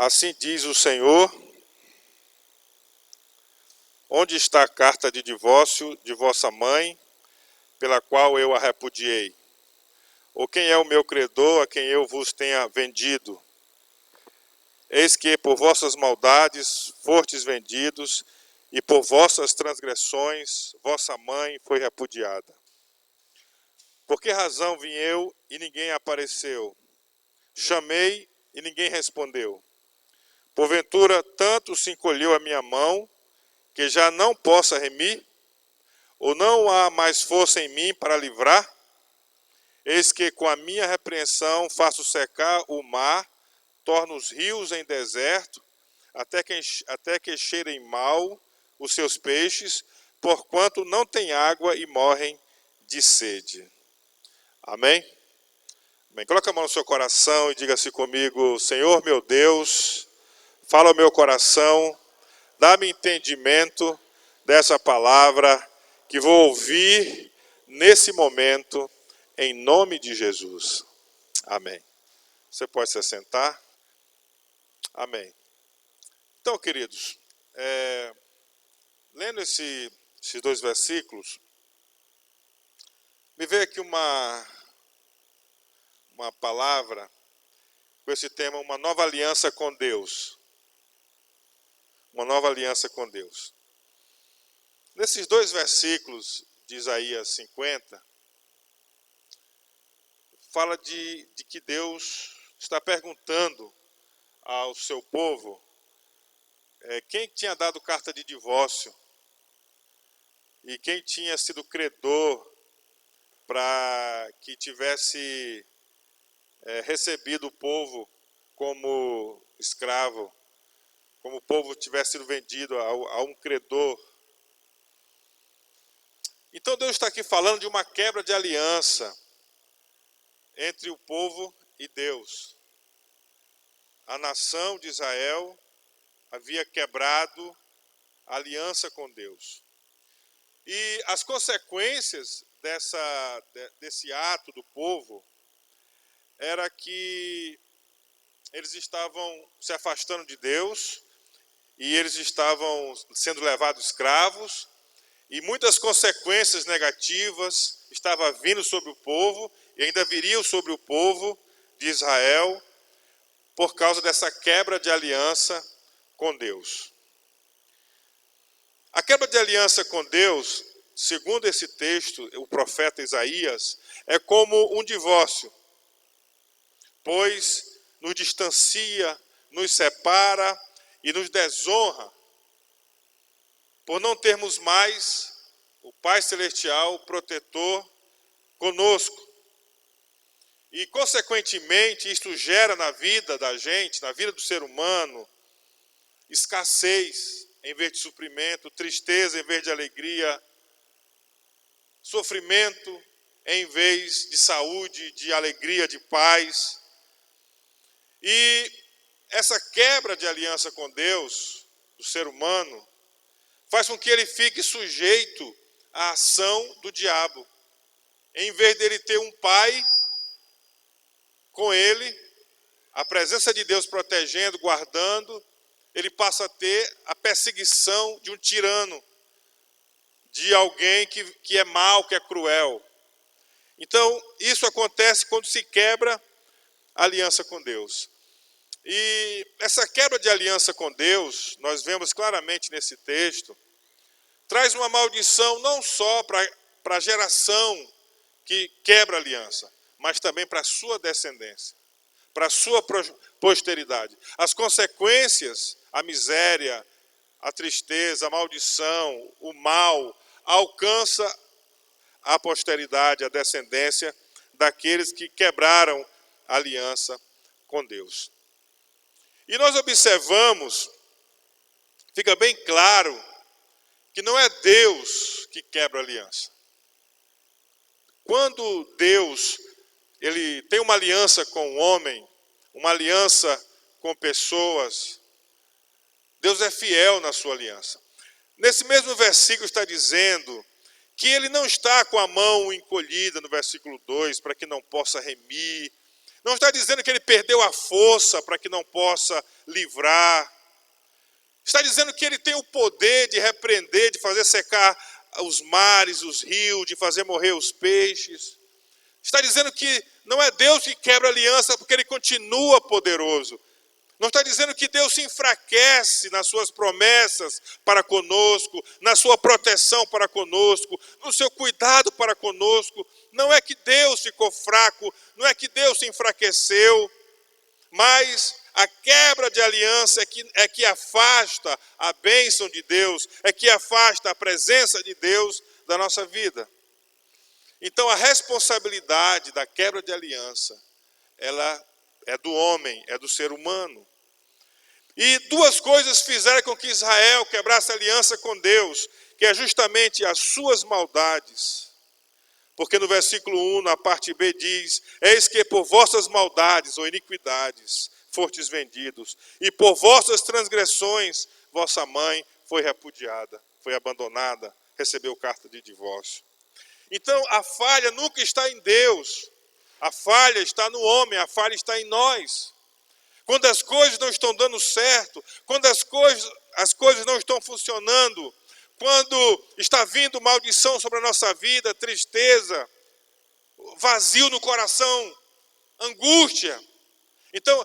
Assim diz o Senhor: onde está a carta de divórcio de vossa mãe, pela qual eu a repudiei? Ou quem é o meu credor, a quem eu vos tenha vendido? Eis que por vossas maldades fostes vendidos, e por vossas transgressões vossa mãe foi repudiada. Por que razão vim eu e ninguém apareceu? Chamei e ninguém respondeu. Porventura tanto se encolheu a minha mão, que já não possa remir? Ou não há mais força em mim para livrar? Eis que com a minha repreensão faço secar o mar, torno os rios em deserto, até que cheirem mal os seus peixes, porquanto não têm água e morrem de sede. Amém? Amém. Coloca a mão no seu coração e diga-se comigo: Senhor meu Deus, fala ao meu coração, dá-me entendimento dessa palavra que vou ouvir nesse momento, em nome de Jesus. Amém. Você pode se assentar? Amém. Então, queridos, lendo esses dois versículos, me veio aqui uma palavra com esse tema: uma nova aliança com Deus. Uma nova aliança com Deus. Nesses dois versículos de Isaías 50, fala de que Deus está perguntando ao seu povo quem tinha dado carta de divórcio e quem tinha sido credor para que tivesse recebido o povo como escravo, como o povo tivesse sido vendido a um credor. Então Deus está aqui falando de uma quebra de aliança entre o povo e Deus. A nação de Israel havia quebrado a aliança com Deus. E as consequências desse ato do povo era que eles estavam se afastando de Deus e eles estavam sendo levados escravos, e muitas consequências negativas estavam vindo sobre o povo e ainda viriam sobre o povo de Israel por causa dessa quebra de aliança com Deus. A quebra de aliança com Deus, segundo esse texto, o profeta Isaías, é como um divórcio, pois nos distancia, nos separa e nos desonra, por não termos mais o Pai Celestial, o protetor, conosco. E, consequentemente, isto gera na vida da gente, na vida do ser humano, escassez em vez de suprimento, tristeza em vez de alegria, sofrimento em vez de saúde, de alegria, de paz. E essa quebra de aliança com Deus, do ser humano, faz com que ele fique sujeito à ação do diabo. Em vez dele ter um pai com ele, a presença de Deus protegendo, guardando, ele passa a ter a perseguição de um tirano, de alguém que é mau, que é cruel. Então, isso acontece quando se quebra a aliança com Deus. E essa quebra de aliança com Deus, nós vemos claramente nesse texto, traz uma maldição não só para a geração que quebra a aliança, mas também para a sua descendência, para a sua posteridade. As consequências, a miséria, a tristeza, a maldição, o mal, alcança a posteridade, a descendência daqueles que quebraram a aliança com Deus. E nós observamos, fica bem claro, que não é Deus que quebra a aliança. Quando Deus ele tem uma aliança com o homem, uma aliança com pessoas, Deus é fiel na sua aliança. Nesse mesmo versículo está dizendo que ele não está com a mão encolhida, no versículo 2, para que não possa remir, Não está dizendo que ele perdeu a força para que não possa livrar. Está dizendo que ele tem o poder de repreender, de fazer secar os mares, os rios, de fazer morrer os peixes. Está dizendo que não é Deus que quebra a aliança porque ele continua poderoso. Não está dizendo que Deus se enfraquece nas suas promessas para conosco, na sua proteção para conosco, no seu cuidado para conosco. Não é que Deus ficou fraco, não é que Deus se enfraqueceu, mas a quebra de aliança é que afasta a bênção de Deus, é que afasta a presença de Deus da nossa vida. Então a responsabilidade da quebra de aliança, ela é do homem, é do ser humano. E duas coisas fizeram com que Israel quebrasse a aliança com Deus, que é justamente as suas maldades. Porque no versículo 1, na parte B, diz: eis que por vossas maldades ou iniquidades fostes vendidos, e por vossas transgressões vossa mãe foi repudiada, foi abandonada, recebeu carta de divórcio. Então a falha nunca está em Deus, a falha está no homem, a falha está em nós. Quando as coisas não estão dando certo, quando as coisas não estão funcionando, quando está vindo maldição sobre a nossa vida, tristeza, vazio no coração, angústia. Então,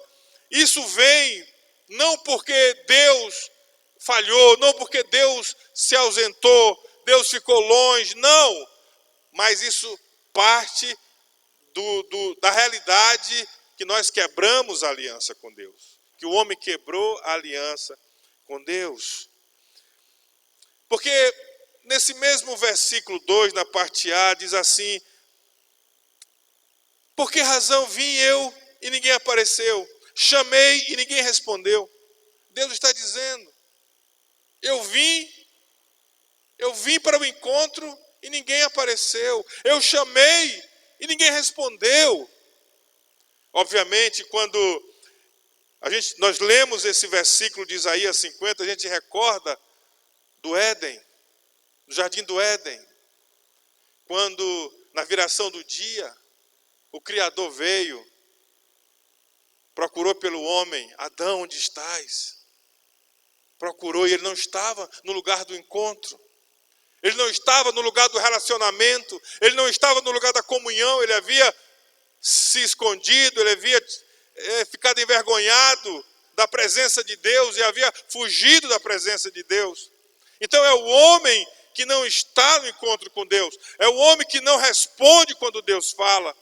isso vem não porque Deus falhou, não porque Deus se ausentou, Deus ficou longe, não. Mas isso parte da realidade que nós quebramos a aliança com Deus. Que o homem quebrou a aliança com Deus. Porque nesse mesmo versículo 2, na parte A, diz assim: por que razão vim eu e ninguém apareceu? Chamei e ninguém respondeu. Deus está dizendo: eu vim para o encontro e ninguém apareceu. Eu chamei e ninguém respondeu. Obviamente, quando nós lemos esse versículo de Isaías 50, a gente recorda do Éden, do jardim do Éden, quando na viração do dia, o Criador veio, procurou pelo homem: Adão, onde estás? Procurou, e ele não estava no lugar do encontro, ele não estava no lugar do relacionamento, ele não estava no lugar da comunhão, ele havia se escondido, ele havia ficado envergonhado da presença de Deus e havia fugido da presença de Deus. Então é o homem que não está no encontro com Deus, é o homem que não responde quando Deus fala.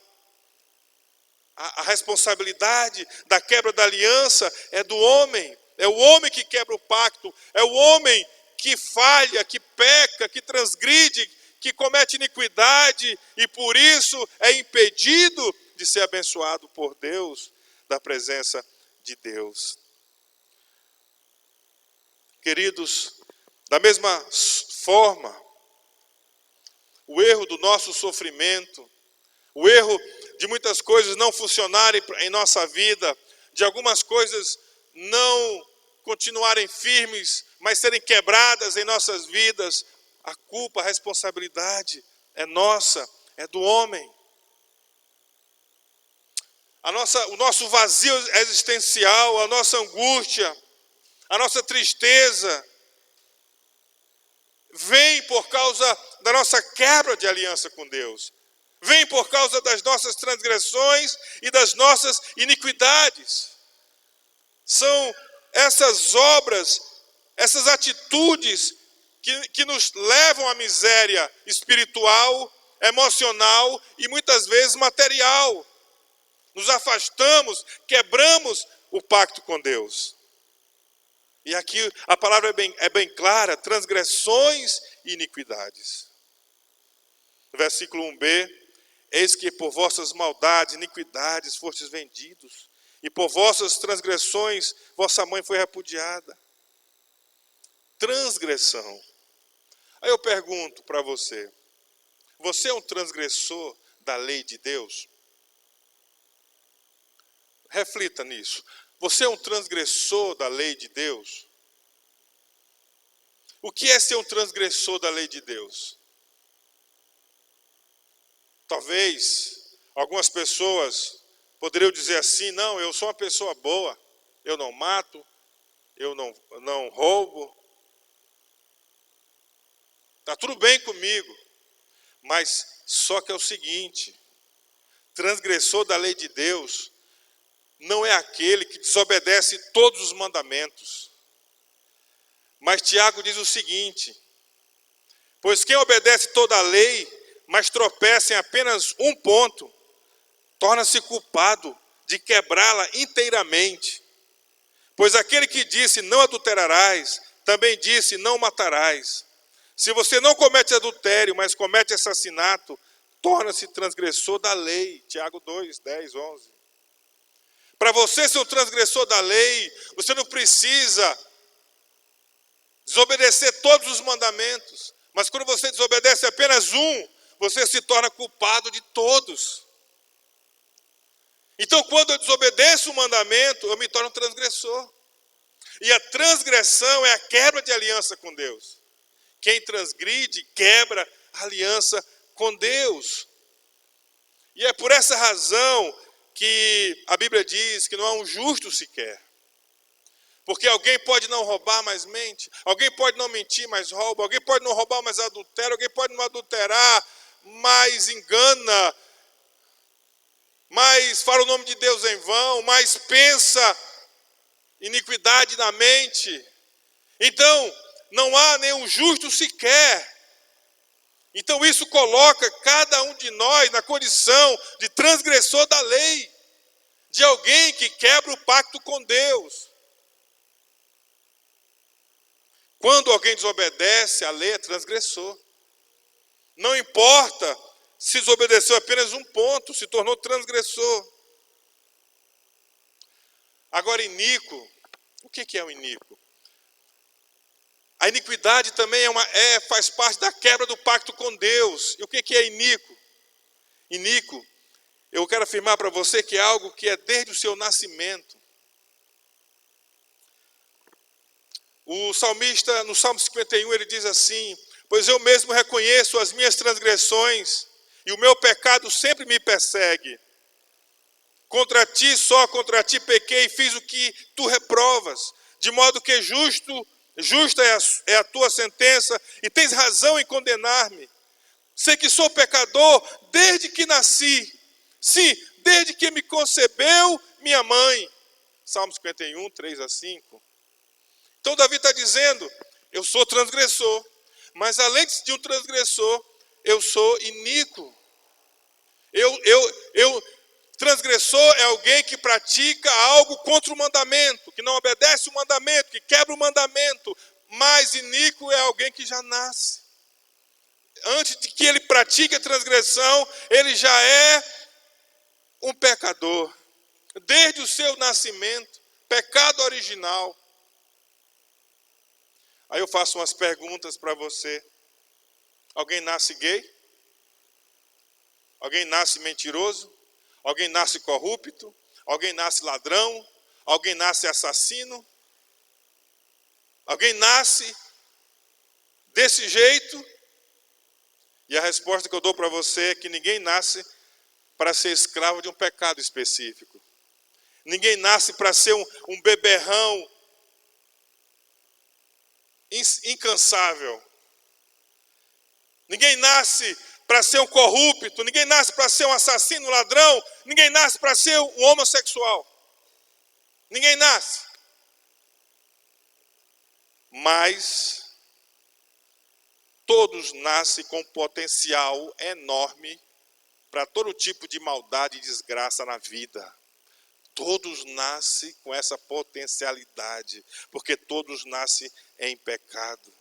A responsabilidade da quebra da aliança é do homem, é o homem que quebra o pacto, é o homem que falha, que peca, que transgride, que comete iniquidade e por isso é impedido de ser abençoado por Deus, da presença de Deus. Queridos, da mesma forma, o erro do nosso sofrimento, o erro de muitas coisas não funcionarem em nossa vida, de algumas coisas não continuarem firmes, mas serem quebradas em nossas vidas, a culpa, a responsabilidade é nossa, é do homem. O nosso vazio existencial, a nossa angústia, a nossa tristeza, vem por causa da nossa quebra de aliança com Deus. Vem por causa das nossas transgressões e das nossas iniquidades. São essas obras, essas atitudes que nos levam à miséria espiritual, emocional e muitas vezes material. Nos afastamos, quebramos o pacto com Deus. E aqui a palavra é bem clara: transgressões e iniquidades. No versículo 1b, eis que por vossas maldades, iniquidades fostes vendidos, e por vossas transgressões vossa mãe foi repudiada. Transgressão. Aí eu pergunto para você: você é um transgressor da lei de Deus? Reflita nisso. Você é um transgressor da lei de Deus? O que é ser um transgressor da lei de Deus? Talvez algumas pessoas Poderia eu dizer assim: não, eu sou uma pessoa boa, eu não mato, eu não roubo, está tudo bem comigo. Mas só que é o seguinte: transgressor da lei de Deus não é aquele que desobedece todos os mandamentos. Mas Tiago diz o seguinte: pois quem obedece toda a lei, mas tropeça em apenas um ponto, torna-se culpado de quebrá-la inteiramente. Pois aquele que disse não adulterarás, também disse não matarás. Se você não comete adultério, mas comete assassinato, torna-se transgressor da lei. Tiago 2, 10, 11. Para você ser um transgressor da lei, você não precisa desobedecer todos os mandamentos. Mas quando você desobedece apenas um, você se torna culpado de todos. Então, quando eu desobedeço o mandamento, eu me torno transgressor. E a transgressão é a quebra de aliança com Deus. Quem transgride, quebra a aliança com Deus. E é por essa razão que a Bíblia diz que não há um justo sequer. Porque alguém pode não roubar, mas mente. Alguém pode não mentir, mas rouba. Alguém pode não roubar, mas adultera. Alguém pode não adulterar, mas engana. Mas fala o nome de Deus em vão. Mas pensa iniquidade na mente. Então, não há nenhum justo sequer. Então isso coloca cada um de nós na condição de transgressor da lei. De alguém que quebra o pacto com Deus. Quando alguém desobedece, a lei é transgressor. Não importa se desobedeceu apenas um ponto, se tornou transgressor. Agora, iníquo, o que é o iníquo? A iniquidade também faz parte da quebra do pacto com Deus. E o que é iníquo? Iníquo, eu quero afirmar para você que é algo que é desde o seu nascimento. O salmista, no Salmo 51, ele diz assim: pois eu mesmo reconheço as minhas transgressões, e o meu pecado sempre me persegue. Contra ti, só contra ti pequei, fiz o que tu reprovas, de modo que justa é a tua sentença, e tens razão em condenar-me. Sei que sou pecador desde que nasci, sim, desde que me concebeu minha mãe. Salmo 51, 3 a 5. Então Davi está dizendo: eu sou transgressor, mas além de um transgressor, eu sou iníquo. Transgressor é alguém que pratica algo contra o mandamento, que não obedece o mandamento, que quebra o mandamento. Mas iníquo é alguém que já nasce. Antes de que ele pratique a transgressão, ele já é um pecador. Desde o seu nascimento, pecado original. Aí eu faço umas perguntas para você. Alguém nasce gay? Alguém nasce mentiroso? Alguém nasce corrupto? Alguém nasce ladrão? Alguém nasce assassino? Alguém nasce desse jeito? E a resposta que eu dou para você é que ninguém nasce para ser escravo de um pecado específico. Ninguém nasce para ser um beberrão incansável. Ninguém nasce para ser um corrupto, ninguém nasce para ser um assassino, um ladrão, ninguém nasce para ser um homossexual. Ninguém nasce. Mas todos nascem com um potencial enorme para todo tipo de maldade e desgraça na vida. Todos nascem com essa potencialidade, porque todos nascem em pecado.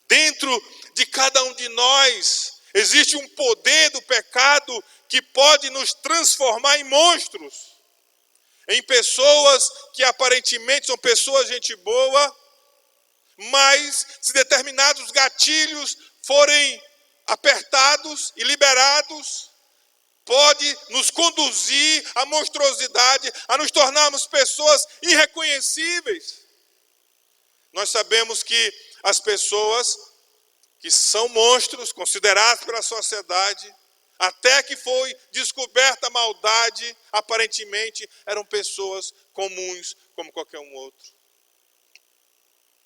Dentro de cada um de nós existe um poder do pecado que pode nos transformar em monstros, em pessoas que aparentemente são pessoas de gente boa, mas se determinados gatilhos forem apertados e liberados, pode nos conduzir à monstruosidade, a nos tornarmos pessoas irreconhecíveis. Nós sabemos que as pessoas que são monstros, considerados pela sociedade, Até que foi descoberta a maldade, aparentemente eram pessoas comuns como qualquer um outro.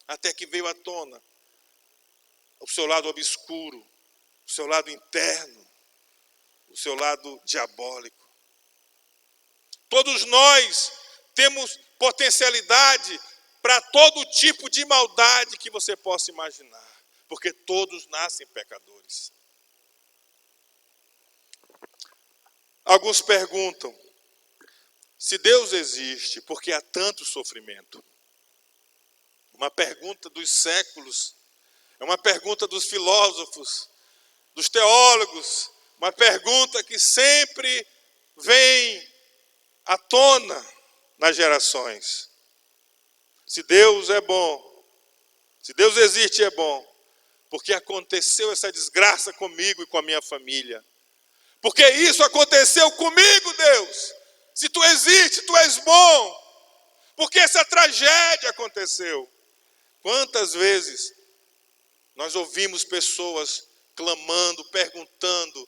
Até que veio à tona o seu lado obscuro, o seu lado interno, o seu lado diabólico. Todos nós temos potencialidade para todo tipo de maldade que você possa imaginar, porque todos nascem pecadores. Alguns perguntam, se Deus existe, por que há tanto sofrimento? Uma pergunta dos séculos, é uma pergunta dos filósofos, dos teólogos, uma pergunta que sempre vem à tona nas gerações. Se Deus é bom, se Deus existe é bom, porque aconteceu essa desgraça comigo e com a minha família. Porque isso aconteceu comigo, Deus. Se tu existe, tu és bom. Porque essa tragédia aconteceu. Quantas vezes nós ouvimos pessoas clamando, perguntando,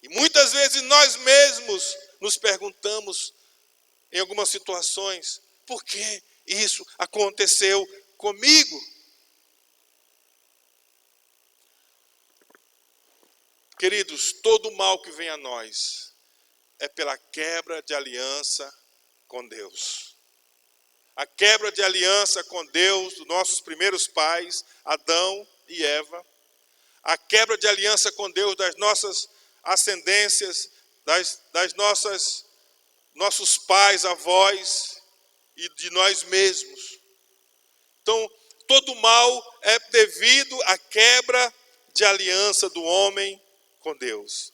e muitas vezes nós mesmos nos perguntamos em algumas situações, por que isso aconteceu comigo? Queridos, todo mal que vem a nós é pela quebra de aliança com Deus. A quebra de aliança com Deus dos nossos primeiros pais, Adão e Eva. A quebra de aliança com Deus das nossas ascendências, das nossos pais, avós e de nós mesmos. Então, todo mal é devido à quebra de aliança do homem com Deus.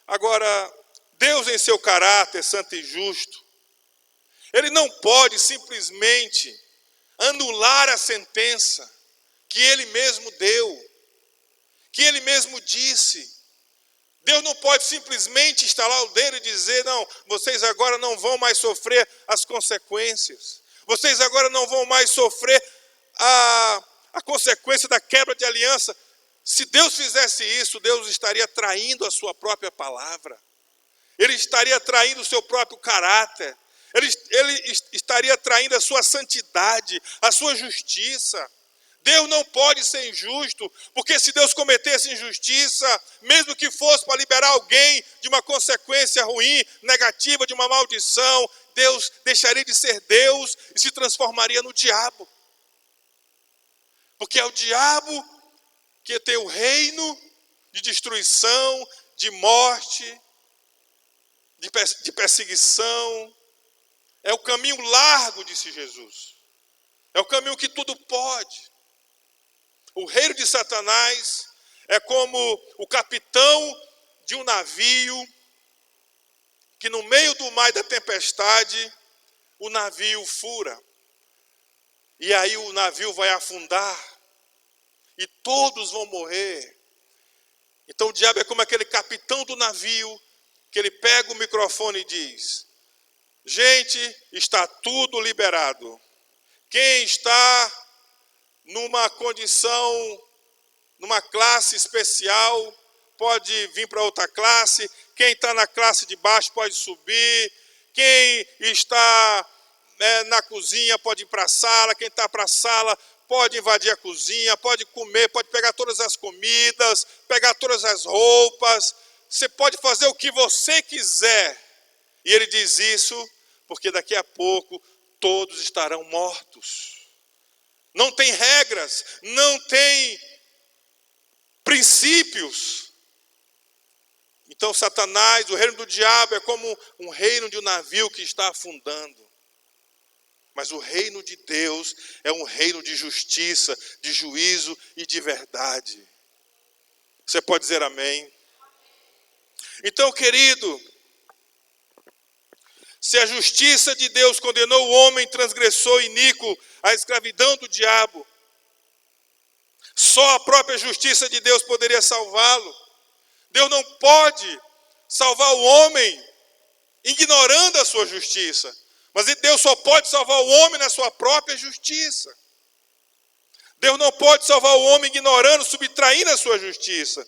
Agora, Deus em seu caráter santo e justo, Ele não pode simplesmente anular a sentença que Ele mesmo deu, que Ele mesmo disse. Deus não pode simplesmente estalar o dedo e dizer, não, vocês agora não vão mais sofrer as consequências. Vocês agora não vão mais sofrer a consequência da quebra de aliança. Se Deus fizesse isso, Deus estaria traindo a sua própria palavra. Ele estaria traindo o seu próprio caráter. Ele estaria traindo a sua santidade, a sua justiça. Deus não pode ser injusto, porque se Deus cometesse injustiça, mesmo que fosse para liberar alguém de uma consequência ruim, negativa, de uma maldição, Deus deixaria de ser Deus e se transformaria no diabo. Porque é o diabo que tem o reino de destruição, de morte, de perseguição. É o caminho largo, disse Jesus. É o caminho que tudo pode. O reino de Satanás é como o capitão de um navio que no meio do mar da tempestade o navio fura. E aí o navio vai afundar. E todos vão morrer. Então o diabo é como aquele capitão do navio que ele pega o microfone e diz, gente, está tudo liberado. Quem está numa condição, numa classe especial, pode vir para outra classe. Quem está na classe de baixo pode subir. Quem está na cozinha pode ir para a sala. Quem está para a sala pode invadir a cozinha, pode comer, pode pegar todas as comidas, pegar todas as roupas. Você pode fazer o que você quiser. E ele diz isso porque daqui a pouco todos estarão mortos. Não tem regras, não tem princípios. Então Satanás, o reino do diabo, é como um reino de um navio que está afundando. Mas o reino de Deus é um reino de justiça, de juízo e de verdade. Você pode dizer amém? Então, querido, se a justiça de Deus condenou o homem transgressor iníquo à escravidão do diabo, só a própria justiça de Deus poderia salvá-lo. Deus não pode salvar o homem ignorando a sua justiça. Mas Deus só pode salvar o homem na sua própria justiça. Deus não pode salvar o homem ignorando, subtraindo a sua justiça.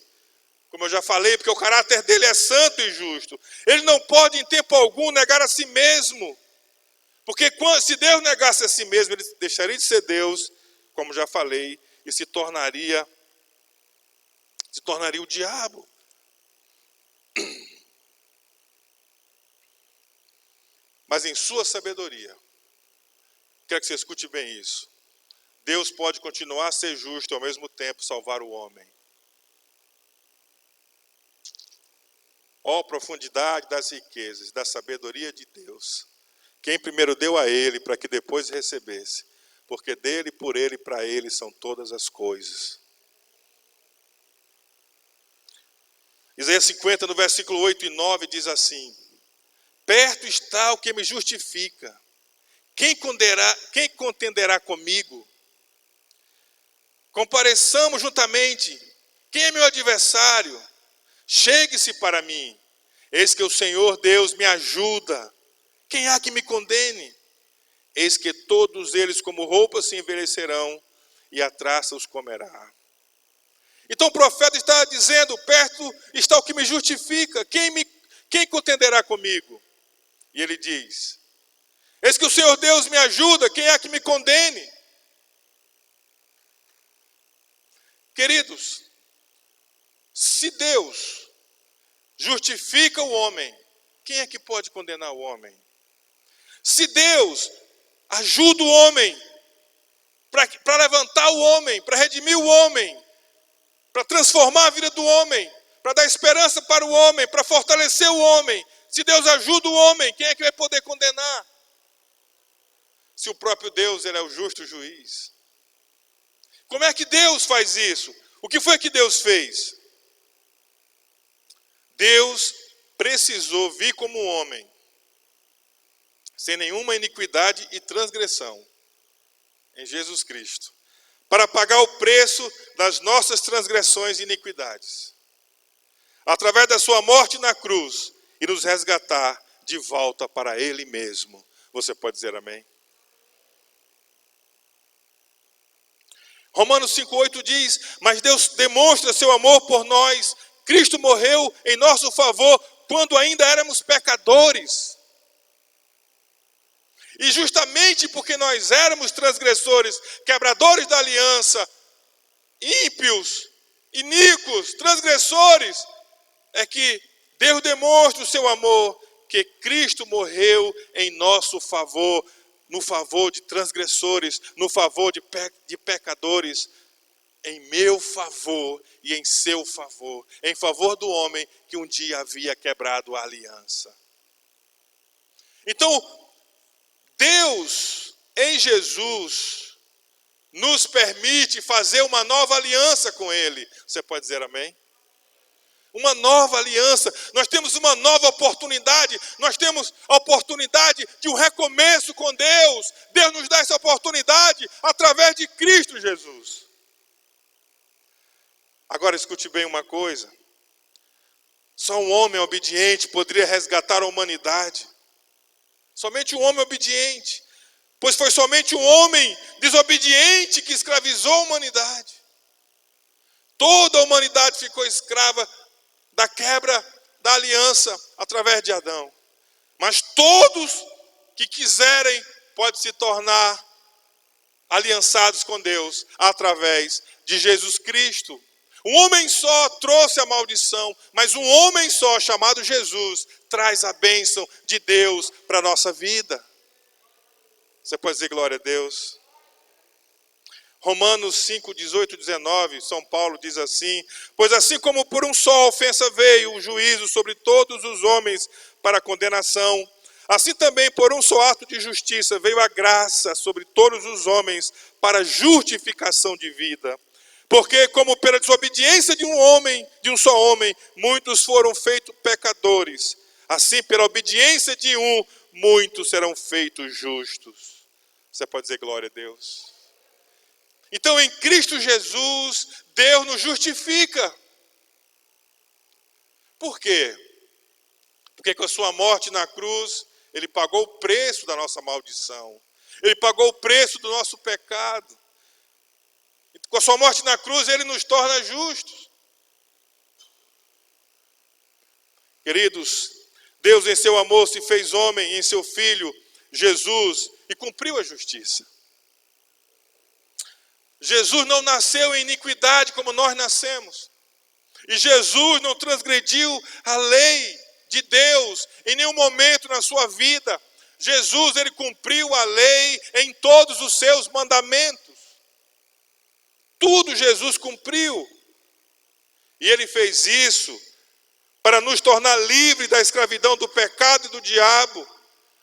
Como eu já falei, porque o caráter dele é santo e justo. Ele não pode, em tempo algum, negar a si mesmo. Porque se Deus negasse a si mesmo, ele deixaria de ser Deus, como já falei, e se tornaria o diabo. Mas em sua sabedoria, quero que você escute bem isso. Deus pode continuar a ser justo e ao mesmo tempo salvar o homem. Ó profundidade das riquezas, da sabedoria de Deus. Quem primeiro deu a ele para que depois recebesse. Porque dele, por ele e para ele são todas as coisas. Isaías 50, no versículo 8 e 9, diz assim: perto está o que me justifica. Quem contenderá comigo? Compareçamos juntamente. Quem é meu adversário? Chegue-se para mim. Eis que o Senhor Deus me ajuda. Quem há que me condene? Eis que todos eles como roupas se envelhecerão e a traça os comerá. Então o profeta está dizendo, perto está o que me justifica. Quem contenderá comigo? E ele diz, eis que o Senhor Deus me ajuda. Quem há que me condene? Queridos, se Deus justifica o homem, quem é que pode condenar o homem? Se Deus ajuda o homem para levantar o homem, para redimir o homem, para transformar a vida do homem, para dar esperança para o homem, para fortalecer o homem, se Deus ajuda o homem, quem é que vai poder condenar? Se o próprio Deus, ele é o justo juiz. Como é que Deus faz isso? O que foi que Deus fez? Deus precisou vir como homem, sem nenhuma iniquidade e transgressão, em Jesus Cristo, para pagar o preço das nossas transgressões e iniquidades, através da sua morte na cruz, e nos resgatar de volta para Ele mesmo. Você pode dizer amém? Romanos 5,8 diz, mas Deus demonstra seu amor por nós. Cristo morreu em nosso favor quando ainda éramos pecadores. E justamente porque nós éramos transgressores, quebradores da aliança, ímpios, iníquos, transgressores, é que Deus demonstra o seu amor, que Cristo morreu em nosso favor, no favor de transgressores, no favor de pecadores, em meu favor e em seu favor, em favor do homem que um dia havia quebrado a aliança. Então, Deus, em Jesus, nos permite fazer uma nova aliança com Ele. Você pode dizer amém? Uma nova aliança, nós temos uma nova oportunidade, nós temos a oportunidade de um recomeço com Deus. Deus nos dá essa oportunidade através de Cristo Jesus. Agora escute bem uma coisa, só um homem obediente poderia resgatar a humanidade, somente um homem obediente, pois foi somente um homem desobediente que escravizou a humanidade. Toda a humanidade ficou escrava da quebra da aliança através de Adão. Mas todos que quiserem podem se tornar aliançados com Deus através de Jesus Cristo. Um homem só trouxe a maldição, mas um homem só, chamado Jesus, traz a bênção de Deus para a nossa vida. Você pode dizer glória a Deus? Romanos 5, 18 e 19, São Paulo diz assim, pois assim como por um só ofensa veio o juízo sobre todos os homens para condenação, assim também por um só ato de justiça veio a graça sobre todos os homens para justificação de vida. Porque como pela desobediência de um só homem, muitos foram feitos pecadores, assim pela obediência de um, muitos serão feitos justos. Você pode dizer glória a Deus? Então, em Cristo Jesus, Deus nos justifica. Por quê? Porque com a sua morte na cruz, Ele pagou o preço da nossa maldição. Ele pagou o preço do nosso pecado. Com a sua morte na cruz, Ele nos torna justos. Queridos, Deus em seu amor se fez homem em seu Filho, Jesus, e cumpriu a justiça. Jesus não nasceu em iniquidade como nós nascemos. E Jesus não transgrediu a lei de Deus em nenhum momento na sua vida. Jesus, ele cumpriu a lei em todos os seus mandamentos. Tudo Jesus cumpriu. E ele fez isso para nos tornar livres da escravidão do pecado e do diabo,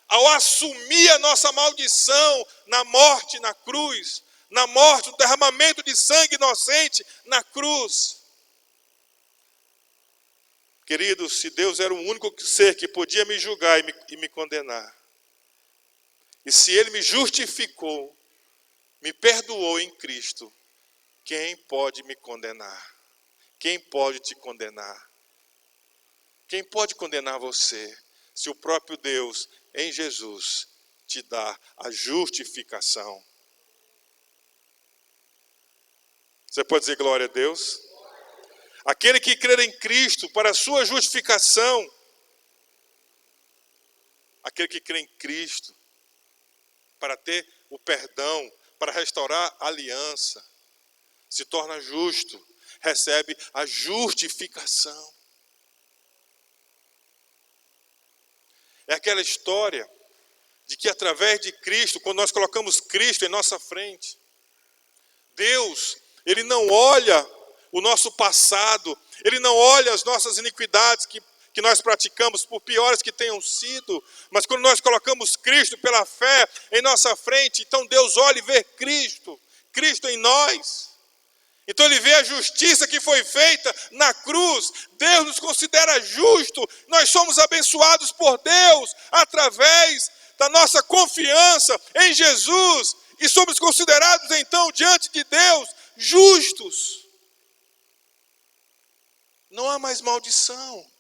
ao assumir a nossa maldição na morte na cruz, na morte, no derramamento de sangue inocente na cruz. Queridos, se Deus era o único ser que podia me julgar e me condenar, e se Ele me justificou, me perdoou em Cristo, quem pode me condenar? Quem pode te condenar? Quem pode condenar você, se o próprio Deus, em Jesus, te dá a justificação? Você pode dizer glória a Deus? Aquele que crer em Cristo para a sua justificação, aquele que crê em Cristo para ter o perdão, para restaurar a aliança, se torna justo, recebe a justificação. É aquela história de que através de Cristo, quando nós colocamos Cristo em nossa frente, Deus, Ele não olha o nosso passado, Ele não olha as nossas iniquidades que nós praticamos, por piores que tenham sido, mas quando nós colocamos Cristo pela fé em nossa frente, então Deus olha e vê Cristo, Cristo em nós. Então Ele vê a justiça que foi feita na cruz. Deus nos considera justo. Nós somos abençoados por Deus através da nossa confiança em Jesus. E somos considerados então diante de Deus justos. Não há mais maldição.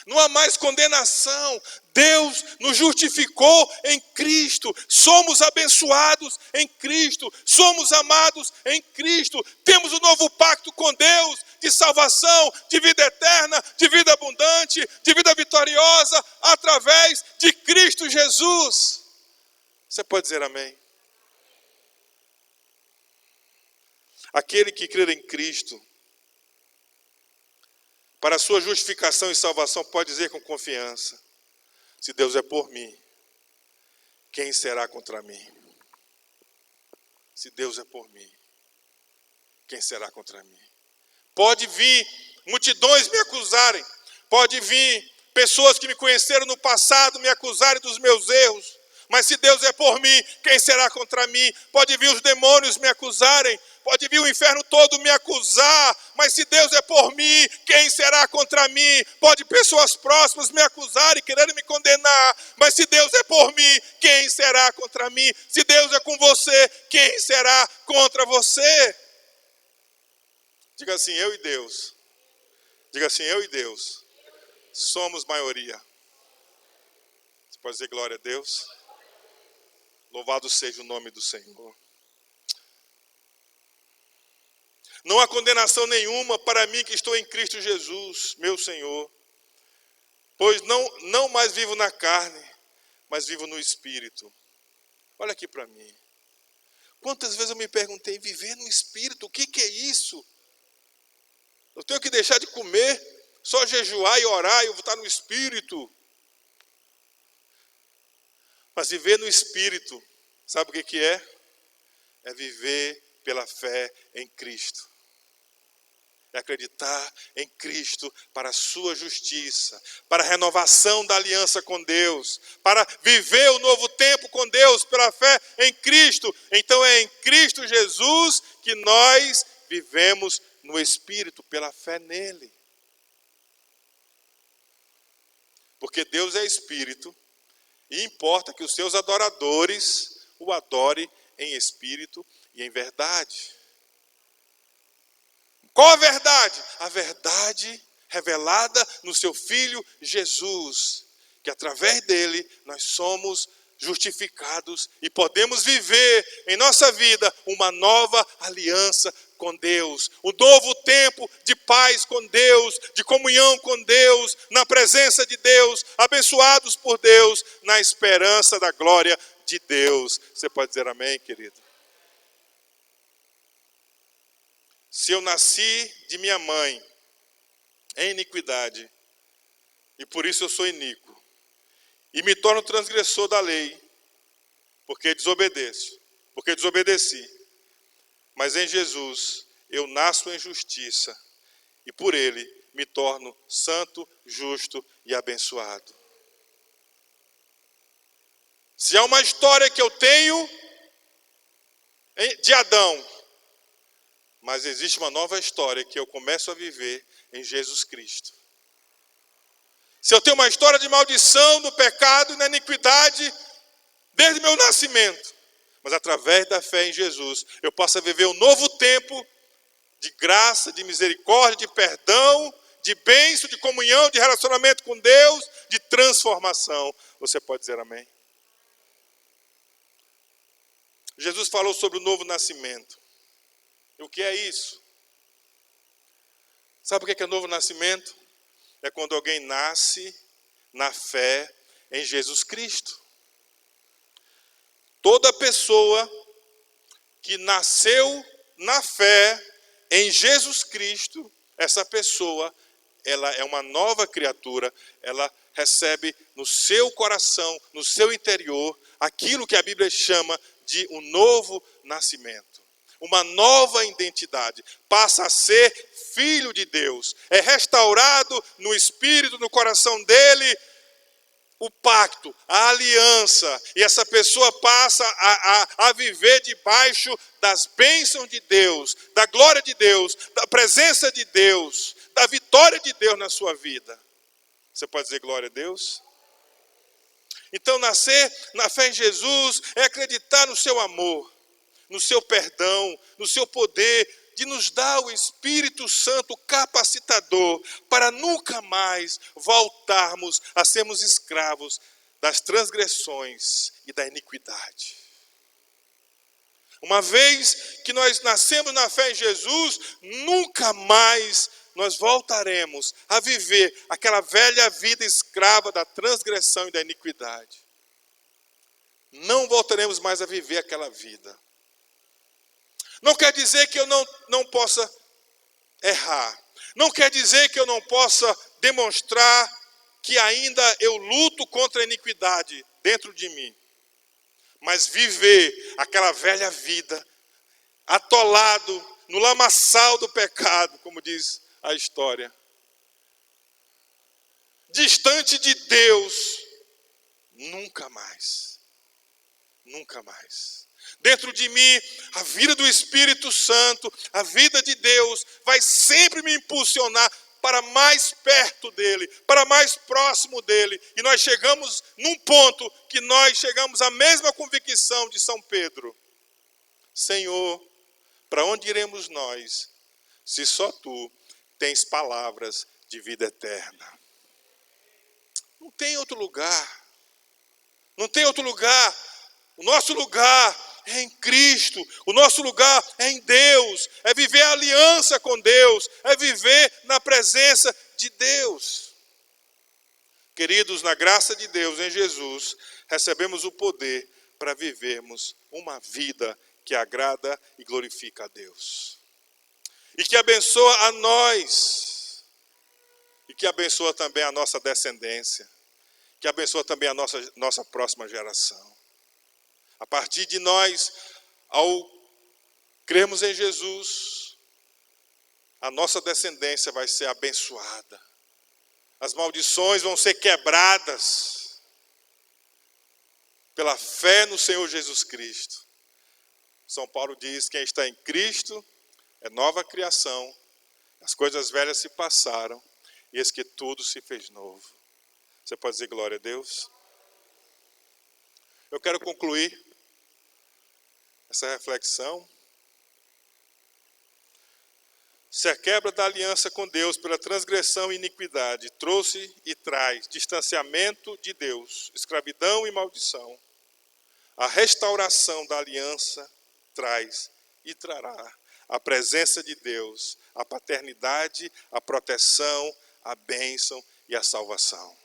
Não há mais condenação. Deus nos justificou em Cristo. Somos abençoados em Cristo. Somos amados em Cristo. Temos um novo pacto com Deus de salvação, de vida eterna, de vida abundante, de vida vitoriosa, através de Cristo Jesus. Você pode dizer amém? Aquele que crer em Cristo para a sua justificação e salvação pode dizer com confiança: se Deus é por mim, quem será contra mim? Se Deus é por mim, quem será contra mim? Pode vir multidões me acusarem, pode vir pessoas que me conheceram no passado me acusarem dos meus erros, mas se Deus é por mim, quem será contra mim? Pode vir os demônios me acusarem, pode vir o inferno todo me acusar, mas se Deus é por mim, quem será contra mim? Pode pessoas próximas me acusarem, quererem me condenar, mas se Deus é por mim, quem será contra mim? Se Deus é com você, quem será contra você? Diga assim, eu e Deus. Diga assim, eu e Deus somos maioria. Você pode dizer glória a Deus? Louvado seja o nome do Senhor. Não há condenação nenhuma para mim que estou em Cristo Jesus, meu Senhor. Pois não mais vivo na carne, mas vivo no Espírito. Olha aqui para mim. Quantas vezes eu me perguntei, viver no Espírito, o que é isso? Eu tenho que deixar de comer, só jejuar e orar e eu vou estar no Espírito. Mas viver no Espírito, sabe o que é? É viver pela fé em Cristo. É acreditar em Cristo para a sua justiça, para a renovação da aliança com Deus, para viver o novo tempo com Deus pela fé em Cristo. Então é em Cristo Jesus que nós vivemos no Espírito, pela fé nele. Porque Deus é Espírito e importa que os seus adoradores o adorem em Espírito e em verdade. Qual a verdade? A verdade revelada no seu Filho Jesus, que através dele nós somos justificados e podemos viver em nossa vida uma nova aliança com Deus. Um novo tempo de paz com Deus, de comunhão com Deus, na presença de Deus, abençoados por Deus, na esperança da glória de Deus. Você pode dizer amém, querido? Se eu nasci de minha mãe em iniquidade, e por isso eu sou iníquo, e me torno transgressor da lei, porque desobedeci. Mas em Jesus eu nasço em justiça, e por Ele me torno santo, justo e abençoado. Se há uma história que eu tenho de Adão, mas existe uma nova história que eu começo a viver em Jesus Cristo. Se eu tenho uma história de maldição, do pecado e da iniquidade, desde meu nascimento, mas através da fé em Jesus, eu posso viver um novo tempo de graça, de misericórdia, de perdão, de bênção, de comunhão, de relacionamento com Deus, de transformação. Você pode dizer amém? Jesus falou sobre o novo nascimento. E o que é isso? Sabe o que é novo nascimento? É quando alguém nasce na fé em Jesus Cristo. Toda pessoa que nasceu na fé em Jesus Cristo, essa pessoa, ela é uma nova criatura, ela recebe no seu coração, no seu interior, aquilo que a Bíblia chama de um novo nascimento. Uma nova identidade, passa a ser filho de Deus, é restaurado no espírito, no coração dele, o pacto, a aliança, e essa pessoa passa a viver debaixo das bênçãos de Deus, da glória de Deus, da presença de Deus, da vitória de Deus na sua vida. Você pode dizer glória a Deus? Então nascer na fé em Jesus é acreditar no seu amor, no seu perdão, no seu poder, de nos dar o Espírito Santo capacitador para nunca mais voltarmos a sermos escravos das transgressões e da iniquidade. Uma vez que nós nascemos na fé em Jesus, nunca mais nós voltaremos a viver aquela velha vida escrava da transgressão e da iniquidade. Não voltaremos mais a viver aquela vida. Não quer dizer que eu não possa errar. Não quer dizer que eu não possa demonstrar que ainda eu luto contra a iniquidade dentro de mim. Mas viver aquela velha vida, atolado no lamaçal do pecado, como diz a história, distante de Deus, nunca mais. Nunca mais. Dentro de mim, a vida do Espírito Santo, a vida de Deus, vai sempre me impulsionar para mais perto dele, para mais próximo dele. E nós chegamos num ponto que nós chegamos à mesma convicção de São Pedro. Senhor, para onde iremos nós, se só tu tens palavras de vida eterna? Não tem outro lugar. Não tem outro lugar. O nosso lugar é em Cristo, o nosso lugar é em Deus, é viver a aliança com Deus, é viver na presença de Deus. Queridos, na graça de Deus, em Jesus, recebemos o poder para vivermos uma vida que agrada e glorifica a Deus. E que abençoa a nós, e que abençoa também a nossa descendência, que abençoa também a nossa próxima geração. A partir de nós, ao crermos em Jesus, a nossa descendência vai ser abençoada. As maldições vão ser quebradas pela fé no Senhor Jesus Cristo. São Paulo diz que quem está em Cristo é nova criação. As coisas velhas se passaram e eis que tudo se fez novo. Você pode dizer glória a Deus? Eu quero concluir essa reflexão. Se a quebra da aliança com Deus pela transgressão e iniquidade trouxe e traz distanciamento de Deus, escravidão e maldição, a restauração da aliança traz e trará a presença de Deus, a paternidade, a proteção, a bênção e a salvação.